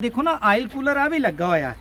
देखो ना oil cooler आ भी लगा होया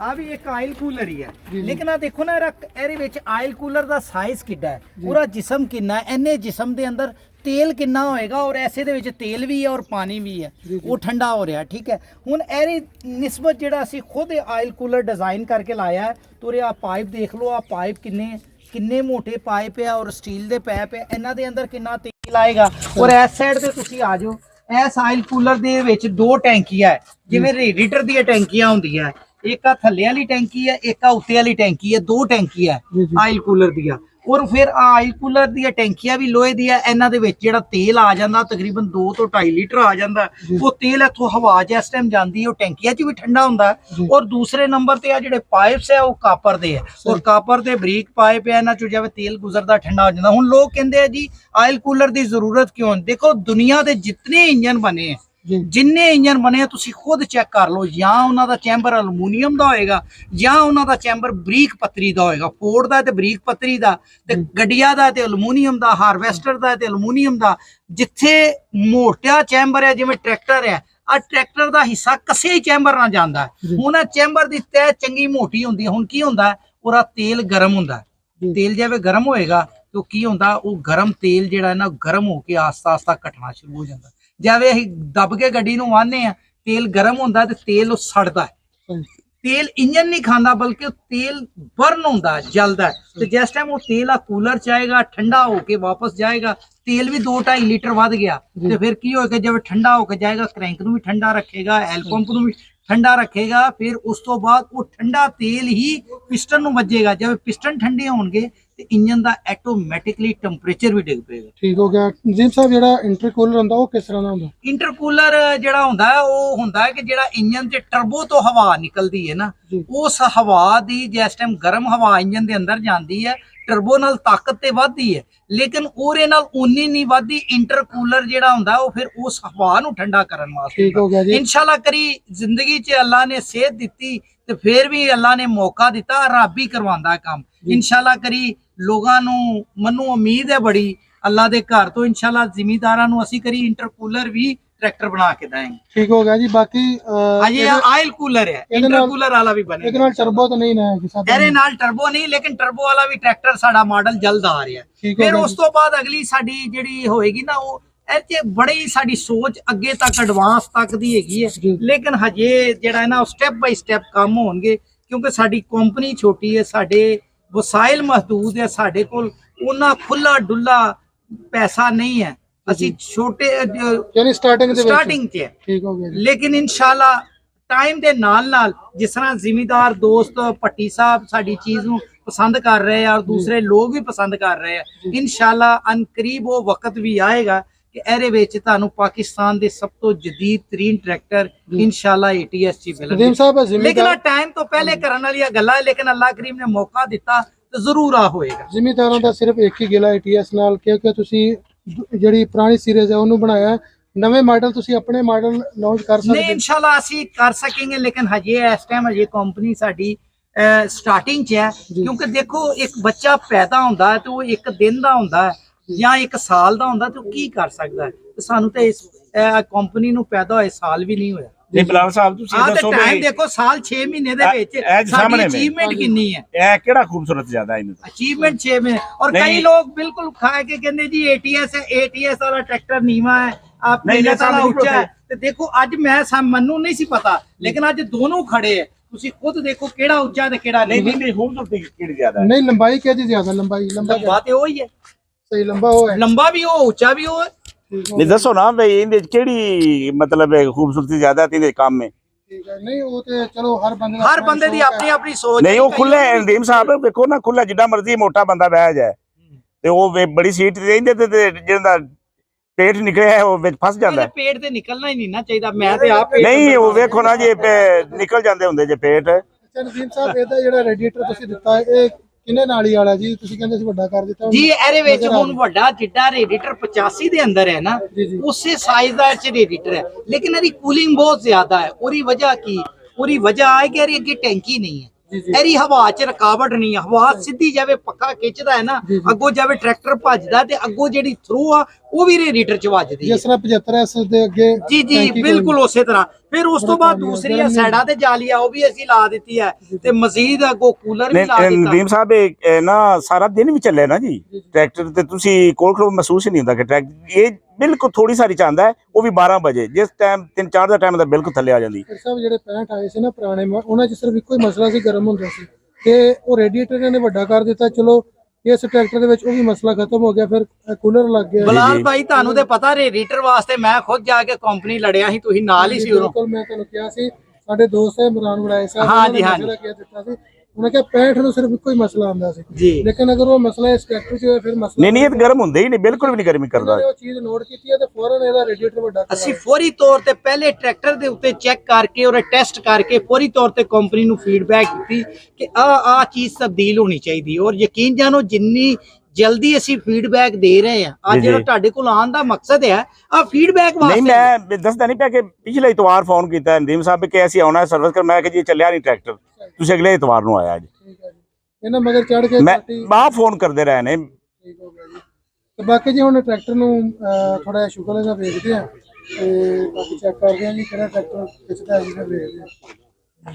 आ भी एक आयल कूलर ही है लेकिन आ देखो ना ਇਹਦੇ ਵਿੱਚ ਆਇਲ ਕੂਲਰ ਦਾ ਸਾਈਜ਼ ਕਿੱਡਾ ਹੈ ਪੂਰਾ ਜਿਸਮ ਕਿੰਨਾ ਹੈ ਇੰਨੇ ਜਿਸਮ ਦੇ ਅੰਦਰ ਤੇਲ ਕਿੰਨਾ ਹੋਏਗਾ ਔਰ ਐਸੇ ਦੇ ਵਿੱਚ ਤੇਲ ਵੀ ਹੈ ਔਰ ਪਾਣੀ ਵੀ ਹੈ ਉਹ ਠੰਡਾ ਹੋ ਰਿਹਾ ਠੀਕ ਹੈ ਹੁਣ ਇਹਦੀ ਨਿਸਬਤ ਜਿਹੜਾ ਅਸੀਂ ਖੁਦ ਆਇਲ ਕੂਲਰ ਡਿਜ਼ਾਈਨ ਕਰਕੇ ਲਾਇਆ ਹੈ ਤੋਰੇ ਆ ਪਾਈਪ ਦੇਖ ਲਓ ਆ ਪਾਈਪ ਕਿੰਨੇ ਮੋਟੇ ਪਾਈਪ ਹੈ ਔਰ ਸਟੀਲ ਦੇ ਪਾਈਪ ਹੈ ਇਹਨਾਂ ਦੇ ਅੰਦਰ ਕਿੰਨਾ ਤੇਲ ਆਏਗਾ ਔਰ ਇਸ ਸਾਈਡ ਤੇ ਤੁਸੀਂ ਆ ਜਾਓ ਇਸ ਆਇਲ ਕੂਲਰ ਦੇ ਵਿੱਚ ਦੋ ਟੈਂਕੀਆਂ ਹੈ ਜਿਵੇਂ ਰੇਡੀਏਟਰ ਦੀਆਂ ਟੈਂਕੀਆਂ ਹੁੰਦੀਆਂ एक आ थल्ले वाली टैंकी है एक आ उत्ते वाली टैंकी है दो टैंकी है आयल कूलर दिया और फिर आयल कूलर दी टैंकियां भी लोहे दी है इन्हां दे विच जेड़ा तेल आ जांदा तकरीबन 2 ਤੋਂ 2.5 लीटर आ जांदा वो तेल इत्थों हवा च इस टाइम जांदी है टैंकियां च भी ठंडा हुंदा और दूसरे नंबर ते आ जेड़े पाइप्स है वो कापर दे है और कापर दे बरीक पाइप है इन्हां चों जिवें तेल गुजरदा ठंडा हो जांदा हुण लोग कहंदे आ जी आयल कूलर दी जरूरत क्यों देखो दुनिया दे जितने इंजन बने हैं जिन्ने इंजन बने तुसी खुद चेक कर लो या उन्हां दा चैंबर अलमूनीयम दा होएगा या उन्हां दा चैंबर बरीक पत्तरी दा होएगा फोर्ड दा ते बरीक पत्तरी दा ते गड्डियां दा ते अलमूनीयम दा हार्वेस्टर दा ते अलमूनीयम दा जिथे मोटा चैंबर है जिवें ट्रैक्टर है आ ट्रैक्टर दा हिस्सा कसे चैंबर ना जांदा हुण चैंबर दी तह चंगी मोटी हुंदी है हुण की हुंदा ओरा तेल गर्म हुंदा तेल जिवें गर्म होएगा तो की हुंदा वो गर्म तेल जिहड़ा है ना गर्म होके आस्ता आस्ता घटना शुरू हो जांदा जिवें असीं दब के गड्डी नूं वाहने आ तेल गर्म होंदा ते तेल सड़दा है तेल इंजन नहीं खांदा बल्कि तेल बर्न होंदा जलदा ते जिस टाइम वो तेल कूलर च आएगा ठंडा होके वापस जाएगा तेल भी 2-2.5 लीटर वध गया ते फिर की होएगा जब ठंडा होके जाएगा क्रैंक नूं भी ठंडा रखेगा हैंड पंप नूं भी ठंडा रखेगा फिर उस तो बाद वो ठंडा तेल ही पिस्टन नूं वजेगा जब पिस्टन ठंडे होणगे ते इंजन दा ऑटोमैटिकली टेंपरेचर भी डिग पेगा ठीक हो गया जी साहब जेड़ा इंटरकूलर हुंदा वो किस तरह दा हुंदा इंटरकूलर जेड़ा हुंदा है वो हुंदा है कि जेड़ा इंजन ते टर्बो तो हवा निकलदी है ना उस हवा दी जिस टाइम गर्म हवा इंजन दे अंदर जांदी है टर्बो नाल ताकत ते वधदी है लेकिन ओरे नाल उन्नी नहीं वधदी इंटरकूलर जेड़ा हुंदा वो फिर उस हवा नूं ठंडा करन वास्ते इंशाल्लाह करी जिंदगी च अल्लाह ने सेहत दित्ती ते फिर भी अल्लाह ने मौका दिता रब ही करवांदा काम इंशाल्लाह करी लोगां नूं मन्नू उम्मीद है बड़ी अल्लाह दे घर तो इंशाल्लाह जिमीदारां नूं असीं करी इंटरकूलर भी ट्रैक्टर बना के देंगे ठीक हो गया जी बाकी ये आयल कूलर है इंटरकूलर वाला भी बने ਇਹਦੇ ਨਾਲ ਟਰਬੋ ਤਾਂ ਨਹੀਂ ਨਾ ਇਹਦੇ ਨਾਲ ਟਰਬੋ ਨਹੀਂ ਲੇਕਿਨ ਟਰਬੋ ਵਾਲਾ ਵੀ ਟਰੈਕਟਰ ਸਾਡਾ ਮਾਡਲ ਜਲਦ ਆ ਰਿਹਾ ਫਿਰ ਉਸ ਤੋਂ ਬਾਅਦ ਅਗਲੀ ਸਾਡੀ ਜਿਹੜੀ ਹੋਏਗੀ ਨਾ ਉਹ ਇਹ ਬੜੀ ਸਾਡੀ ਸੋਚ ਅੱਗੇ ਤੱਕ ਐਡਵਾਂਸ ਤੱਕ ਦੀ ਹੈਗੀ ਹੈ ਲੇਕਿਨ ਹਜੇ ਜਿਹੜਾ ਨਾ ਸਟੈਪ ਬਾਈ ਸਟੈਪ ਕੰਮ ਹੋਣਗੇ ਕਿਉਂਕਿ ਸਾਡੀ ਕੰਪਨੀ ਛੋਟੀ ਹੈ ਸਾਡੇ ਵਸਾਇਲ ਮਹਦੂਦ ਹੈ ਸਾਡੇ ਕੋਲ ਉਹਨਾਂ ਖੁੱਲਾ ਡੁੱਲਾ ਪੈਸਾ ਨਹੀਂ ਹੈ ਅਸੀਂ ਛੋਟੇ ਯਾਨੀ ਸਟਾਰਟਿੰਗ ਚ ਠੀਕ ਹੋ ਗਿਆ ਲੇਕਿਨ ਇਨਸ਼ਾਅੱਲਾ ਟਾਈਮ ਦੇ ਨਾਲ ਜਿਸ ਤਰ੍ਹਾਂ ਜ਼ਿਮੀਦਾਰ ਦੋਸਤ ਪੱਟੀ ਸਾਹਿਬ ਸਾਡੀ ਚੀਜ਼ ਨੂੰ ਪਸੰਦ ਕਰ ਰਹੇ ਆ ਔਰ ਦੂਸਰੇ ਲੋਕ ਵੀ ਪਸੰਦ ਕਰ ਰਹੇ ਆ ਇਨਸ਼ਾਅੱਲਾ ਅਨਕਰੀਬ ਉਹ ਵਕਤ ਵੀ ਆਏਗਾ ਕਿ ਇਹਦੇ ਵਿੱਚ ਤੁਹਾਨੂੰ ਪਾਕਿਸਤਾਨ ਦੇ ਸਭ ਤੋਂ ਜਦੀਦ ਤਰੀਨ ਟਰੈਕਟਰ ਇਨਸ਼ਾਅੱਲਾ ATS ਚ ਮਿਲਣਗੇ ਲੇਕਿਨ ਟਾਈਮ ਤੋਂ ਪਹਿਲੇ ਕਰਨ ਵਾਲੀਆਂ ਗੱਲਾਂ ਹੈ ਲੇਕਿਨ ਅੱਲਾਹ ਕਰੀਮ ਨੇ ਮੌਕਾ ਦਿੱਤਾ ਤੇ ਜ਼ਰੂਰ ਆ ਹੋਏਗਾ ਜ਼ਿਮੀਦਾਰਾਂ ਦਾ ਸਿਰਫ ਇੱਕ ਹੀ ਗਿਲਾ ATS ਨਾਲ ਕਿਉਂਕਿ ਤੁਸੀਂ ਜਿਹੜੀ ਪੁਰਾਣੀ ਸੀਰੀਜ਼ ਹੈ ਉਹਨੂੰ ਬਣਾਇਆ ਨਵੇਂ ਮਾਡਲ ਤੁਸੀਂ ਆਪਣੇ ਮਾਡਲ ਲਾਂਚ ਕਰ ਸਕਦੇ ਨਹੀਂ ਇਨਸ਼ਾਅੱਲਾ ਅਸੀਂ ਕਰ ਸਕਾਂਗੇ ਲੇਕਿਨ ਹਜੇ ਇਸ ਟਾਈਮ ਹਜੇ ਕੰਪਨੀ ਸਾਡੀ ਸਟਾਰਟਿੰਗ 'ਚ ਹੈ ਕਿਉਂਕਿ ਦੇਖੋ ਇੱਕ ਬੱਚਾ ਪੈਦਾ ਹੁੰਦਾ ਹੈ ਤੇ ਉਹ ਇੱਕ ਦਿਨ ਦਾ ਹੁੰਦਾ ਹੈ ਜਾਂ ਇੱਕ ਸਾਲ ਦਾ ਹੁੰਦਾ ਤੇ ਉਹ ਕੀ ਕਰ ਸਕਦਾ ਹੈ ਤੇ ਸਾਨੂੰ ਤਾਂ ਇਸ ਕੰਪਨੀ ਨੂੰ ਪੈਦਾ ਹੋਏ ਸਾਲ ਵੀ ਨਹੀਂ ਹੋਇਆ ਜੀ ਬਿਲਾਲ ਸਾਹਿਬ ਤੁਸੀਂ ਦੱਸੋ ਟਾਈਮ ਦੇਖੋ ਸਾਲ 6 ਮਹੀਨੇ ਦੇ ਵਿੱਚ ਸਾਡੀ ਅਚੀਵਮੈਂਟ ਕਿੰਨੀ ਹੈ ਇਹ ਕਿਹੜਾ ਖੂਬਸੂਰਤ ਜ਼ਿਆਦਾ ਹੈ ਅਚੀਵਮੈਂਟ 6 ਮਹੀਨੇ ਔਰ ਕਈ ਲੋਕ ਬਿਲਕੁਲ ਖਾ ਕੇ ਕਹਿੰਦੇ ਜੀ ATS ਹੈ ATS ਵਾਲਾ ਟਰੈਕਟਰ ਨੀਵਾ ਹੈ ਆਪ ਮੇਲੇ ਵਾਲਾ ਉੱਚਾ ਹੈ ਤੇ ਦੇਖੋ ਅੱਜ ਮੈਂ ਮੈਨੂੰ ਨਹੀਂ ਸੀ ਪਤਾ ਲੇਕਿਨ ਅੱਜ ਦੋਨੋਂ ਖੜੇ ਹੈ ਤੁਸੀਂ ਖੁਦ ਦੇਖੋ ਕਿਹੜਾ ਉੱਚਾ ਤੇ ਕਿਹੜਾ ਨਹੀਂ ਖੂਬਸੂਰਤੀ ਕਿਹੜੀ ਜ਼ਿਆਦਾ ਨਹੀਂ ਲੰਬਾਈ ਕਿਹਦੀ ਜ਼ਿਆਦਾ ਲੰਬਾਈ ਤੇ ਉਹ ਹੀ ਹੈ ਸਹੀ ਲੰਬਾ ਉਹ ਹੈ ਲੰਬਾ ਵੀ ਉਹ ਉੱਚਾ ਵੀ ਉਹ ਹੈ नहीं दसो ना भाई इनदे केड़ी मतलब खूबसूरती ज्यादा थी इनदे काम में ठीक है नहीं वो ते चलो हर बंदे दी अपनी अपनी सोच नहीं वो खुले नदीम साहब देखो ना खुला जिड्डा मर्जी मोटा बंदा बह जाए ते वो बड़ी सीट रेंदे ते जिंदा पेट निकले है वो विच फस जांदा है पेट ते निकलना ही नहीं ना चाहिए मैं ते आप नहीं वो देखो ना जे निकल जांदे हुंदे जे पेट अच्छा नदीम साहब एदा जेड़ा रेडिएटर तुसी दित्ता है किन्ने नाली वाला जी तुसी कहंदे सी ਵੱਡਾ ਕਰ ਦਿੱਤਾ ਜੀ ਇਹਦੇ ਵਿੱਚ ਹੁਣ ਵੱਡਾ ਜਿੱਡਾ ਰੇਡੀਏਟਰ 85 ਦੇ ਅੰਦਰ ਹੈ ਨਾ ਉਸੇ ਸਾਈਜ਼ ਦਾ ਇਹ ਰੇਡੀਏਟਰ ਹੈ ਲੇਕਿਨ ਇਹਦੀ ਕੂਲਿੰਗ ਬਹੁਤ ਜ਼ਿਆਦਾ ਹੈ ਉਹਦੀ ਵਜ੍ਹਾ ਕੀ ਉਹਦੀ ਵਜ੍ਹਾ ਹੈ ਕਿ ਇਹਦੀ ਅੱਗੇ ਟੈਂਕੀ ਨਹੀਂ ਹੈ ਇਹਦੀ ਹਵਾ 'ਚ ਰੁਕਾਵਟ ਨਹੀਂ ਹੈ ਹਵਾ ਸਿੱਧੀ ਜਾਵੇ ਪੱਕਾ ਖਿੱਚਦਾ ਹੈ ਨਾ ਅੱਗੋਂ ਜਾਵੇ ਟਰੈਕਟਰ ਭੱਜਦਾ ਤੇ ਅੱਗੋਂ ਜਿਹੜੀ ਥਰੂ ਆ ਉਹ ਵੀ ਰੇਡੀਏਟਰ ਚ ਵੱਜਦੀ ਹੈ ਜਿਸ ਤਰ੍ਹਾਂ 75S ਦੇ ਅੱਗੇ ਜੀ ਜੀ ਬਿਲਕੁਲ ਉਸੇ ਤਰ੍ਹਾਂ। ਫਿਰ ਉਸ ਤੋਂ ਬਾਅਦ ਦੂਸਰੀਆਂ ਸਾਈਡਾਂ ਤੇ ਜਾਲੀਆਂ ਉਹ ਵੀ ਅਸੀਂ ਲਾ ਦਿੱਤੀ ਹੈ ਤੇ ਮਜ਼ੀਦ ਅੱਗੋਂ ਕੂਲਰ ਵੀ ਲਾ ਦਿੱਤਾ। ਨਦੀਮ ਸਾਹਿਬ ਇਹ ਨਾ ਸਾਰਾ ਦਿਨ ਵੀ ਚੱਲੇ ਨਾ ਜੀ ਟਰੈਕਟਰ ਤੇ, ਤੁਸੀਂ ਕੋਲ ਖਲੋ ਮਹਿਸੂਸ ਹੀ ਨਹੀਂ ਹੁੰਦਾ ਕਿ ਟਰੈਕਟਰ ਇਹ ਬਿਲਕੁਲ ਥੋੜੀ ਸਾਰੀ ਚਾਹੁੰਦਾ ਹੈ, ਉਹ ਵੀ 12 ਵਜੇ ਜਿਸ ਟਾਈਮ 3-4 ਦਾ ਟਾਈਮ ਦਾ ਬਿਲਕੁਲ ਥੱਲੇ ਆ ਜਾਂਦੀ। ਸਭ ਜਿਹੜੇ 65 ਆਏ ਸੀ ਨਾ ਪੁਰਾਣੇ, ਉਹਨਾਂ 'ਚ ਸਿਰਫ ਇੱਕੋ ਹੀ ਮਸਲਾ ਸੀ, ਗਰਮ ਹੁੰਦਾ ਸੀ ਤੇ ਉਹ ਰੇਡੀਏਟਰ ਨੇ ਵੱਡਾ ਕਰ ਦਿੱਤਾ। ਚਲੋ ਇਸ ਟਰੈਕਟਰ ਦੇ ਵਿੱਚ ਉਹ ਵੀ ਮਸਲਾ ਖਤਮ ਹੋ ਗਿਆ, ਫਿਰ ਕੂਲਰ ਲੱਗ ਗਿਆ। ਬਲਾਲ ਭਾਈ ਤੁਹਾਨੂੰ ਤੇ ਪਤਾ ਰੇਡੀਏਟਰ ਵਾਸਤੇ ਮੈਂ ਖੁਦ ਜਾ ਕੇ ਕੰਪਨੀ ਲੜਿਆ ਸੀ, ਤੁਸੀਂ ਨਾਲ ਹੀ ਸੀ ਉਦੋਂ। ਬਿਲਕੁਲ, ਮੈਂ ਤੁਹਾਨੂੰ ਕਿਹਾ ਸੀ ਸਾਡੇ ਦੋਸਤ ਹੈ ਇਮਰਾਨ ਬੜਾਏ ਸਾਹਿਬ, ਹਾਂਜੀ ਦਿੱਤਾ ਸੀ ਉਹਨਾਂ ਕਿਹਾ 65 ਨੂੰ ਸਿਰਫ ਇੱਕੋ ਹੀ ਮਸਲਾ ਆਉਂਦਾ ਸੀ ਜੀ, ਲੇਕਿਨ ਅਗਰ ਉਹ ਮਸਲਾ ਇਸ ਟਰੈਕਟਰ 'ਚ ਹੋਇਆ ਫਿਰ ਮਸਲਾ ਨਹੀਂ ਇਹ ਗਰਮ ਹੁੰਦੇ ਹੀ ਨਹੀਂ, ਬਿਲਕੁਲ ਵੀ ਨਹੀਂ ਗਰਮੀ ਕਰਦਾ। ਉਹ ਚੀਜ਼ ਨੋਟ ਕੀਤੀ ਹੈ ਤੇ ਫੌਰਨ ਇਹਦਾ ਰੇਡੀਏਟਰ ਵੱਡਾ ਅਸੀਂ ਫੌਰੀ ਤੌਰ ਤੇ ਪਹਿਲੇ ਟਰੈਕਟਰ ਦੇ ਉੱਤੇ ਚੈੱਕ ਕਰਕੇ ਔਰ ਟੈਸਟ ਕਰਕੇ ਫੌਰੀ ਤੌਰ ਤੇ ਕੰਪਨੀ ਨੂੰ ਫੀਡਬੈਕ ਦਿੱਤੀ ਕਿ ਆ ਚੀਜ਼ ਤਬਦੀਲ ਹੋਣੀ ਚਾਹੀਦੀ, ਔਰ ਯਕੀਨ ਜਾਣੋ ਜਿੰਨੀ ਜਲਦੀ ਅਸੀਂ ਫੀਡਬੈਕ ਦੇ ਰਹੇ ਹਾਂ, ਅੱਜ ਜਿਹੜਾ ਤੁਹਾਡੇ ਕੋਲ ਆਉਣ ਦਾ ਮਕਸਦ ਹੈ ਆ ਫੀਡਬੈਕ ਵਾਸਤੇ। ਨਹੀਂ ਮੈਂ ਦੱਸਦਾ ਨਹੀਂ ਪਿਆ ਕਿ ਪਿਛਲੇ ਇਤਵਾਰ ਫੋਨ ਕੀਤਾ ਨਦੀਮ ਸਾਹਿਬ ਕਿ ਅਸੀਂ ਆਉਣਾ ਸਰਵਿਸ ਕਰ, ਮੈਂ ਕਿ ਜੀ ਚੱਲਿਆ ਨਹੀਂ ਟਰੈਕਟਰ, ਤੁਸੀਂ ਅਗਲੇ ਇਤਵਾਰ ਨੂੰ ਆਇਆ ਅੱਜ। ਇਹਨਾਂ ਮਗਰ ਚੜ ਕੇ ਮੈਂ ਬਾਹਰ ਫੋਨ ਕਰਦੇ ਰਹੇ ਨੇ। ਠੀਕ ਹੋ ਗਿਆ ਜੀ। ਤੇ ਬਾਕੀ ਜੀ ਹੁਣ ਟਰੈਕਟਰ ਨੂੰ ਥੋੜਾ ਜਿਹਾ ਸ਼ੁਕਰ ਇਹਦਾ ਵੇਖਦੇ ਆ ਤੇ ਬਾਕੀ ਚੈੱਕ ਕਰਦੇ ਆ ਜੀ ਕਿਹੜਾ ਟਰੈਕਟਰ ਖਿੱਚਦਾ ਹੈ ਜੀ, ਫਿਰ ਵੇਖਦੇ ਆ।